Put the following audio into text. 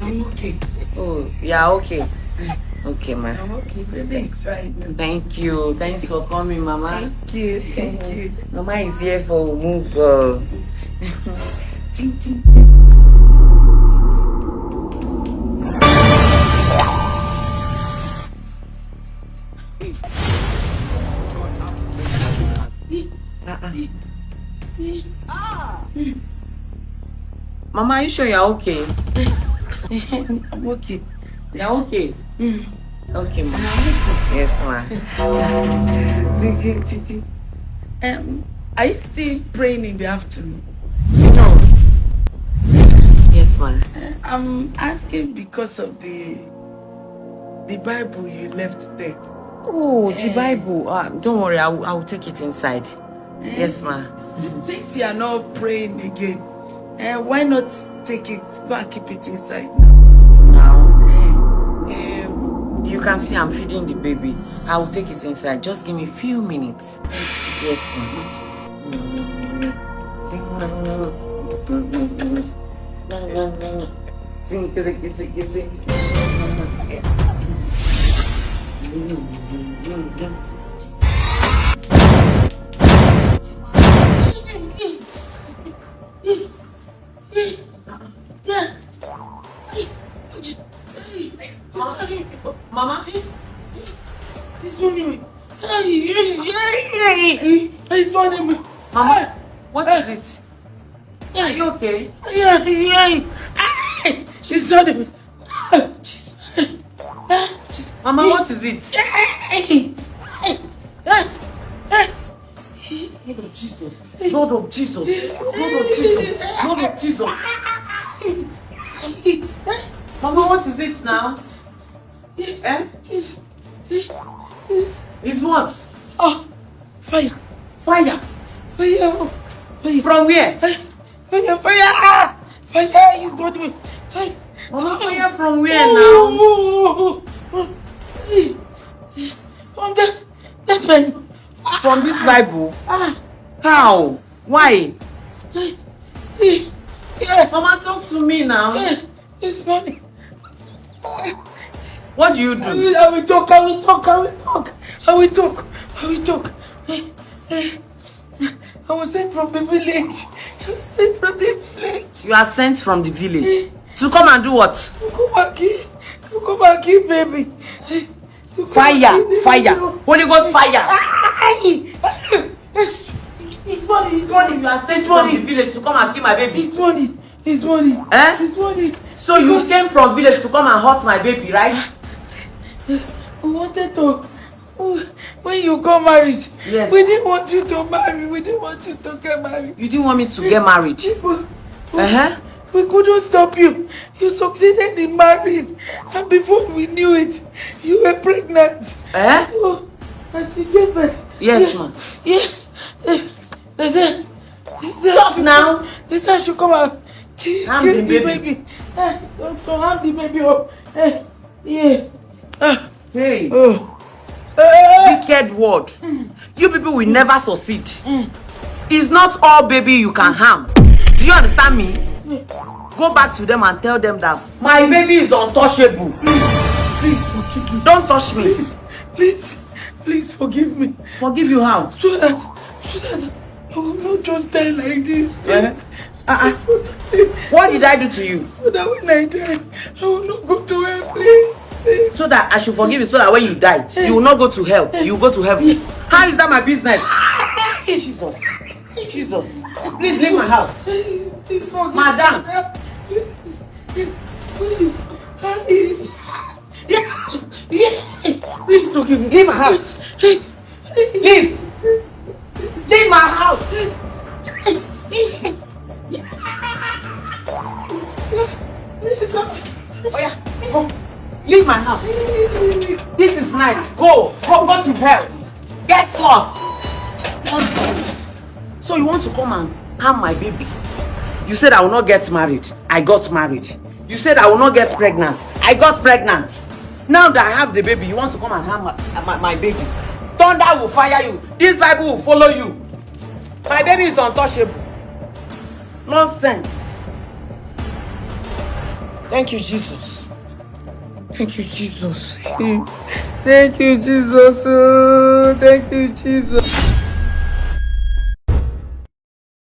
I'm okay. Oh, yeah, okay. Okay, ma. I'm okay. Baby is fine. Thank you. Thanks for coming, Mama. Thank you. Thank you. Mama is here for move. Ting, ting, Mama, are you sure you're okay? I'm okay. You're okay? Okay, ma. Yes, ma. Are you still praying in the afternoon? No. Yes, ma. I'm asking because of the Bible you left there. Oh, the Bible. Don't worry, I will take it inside. Yes, ma. Since you are not praying again, why not take it, go and keep it inside Now, you can see I'm feeding the baby. I will take it inside. Just give me a few minutes. Yes, ma. Mama, he's running me. He's running me. Mama, what is it? Are you okay? Yeah. She's running me. Mama, what is it? Lord of Jesus. Lord of Jesus. Lord of Jesus. Mama, what is it now? Eh? It's what? Oh, fire. Fire. Fire. From where? Fire. Fire is not me. Mama, fire from where now? From that Bible. From this Bible? How? Why? Mama, talk to me now. It's funny. What do you do? I will talk. I was sent from the village. You are sent from the village. To come and do what? To come back here, baby. Fire. Holy Ghost fire. It's funny. You are sent from the village to come and kill my baby. It's funny. Eh? It's funny. So you came from village to come and hurt my baby, right? We wanted to. When you got married, yes. We didn't want you to marry. We didn't want you to get married. You didn't want me to get married? We couldn't stop you. You succeeded in marrying. And before we knew it, you were pregnant. So, as you gave birth. Yes, ma. Yeah. They said, stop now. They said I should come and kill the baby. To harm the baby up. Yeah. Hey. Wicked word. You people will never succeed. It's not all baby you can harm. Do you understand me? Go back to them and tell them that my baby is untouchable. Please forgive me. Don't touch me. Please forgive me. Forgive you how? So that I will not just die like this. What did I do to you? So that when I die, I will not go to hell, please. So that I should forgive you, so that when you die, you will not go to hell. You will go to heaven. How is that my business? Jesus. Please leave my house. Madam. Please forgive me. Leave my house. Leave my house. Oh yeah. Go. Leave my house. This is nice. Go to hell. Get lost. So you want to come and harm my baby? You said I will not get married. I got married. You said I will not get pregnant. I got pregnant. Now that I have the baby, you want to come and harm my baby? Thunder will fire you. This Bible will follow you. My baby is untouchable. Nonsense. Thank you, Jesus. Thank you, Jesus. Thank you, Jesus. Oh, thank you, Jesus.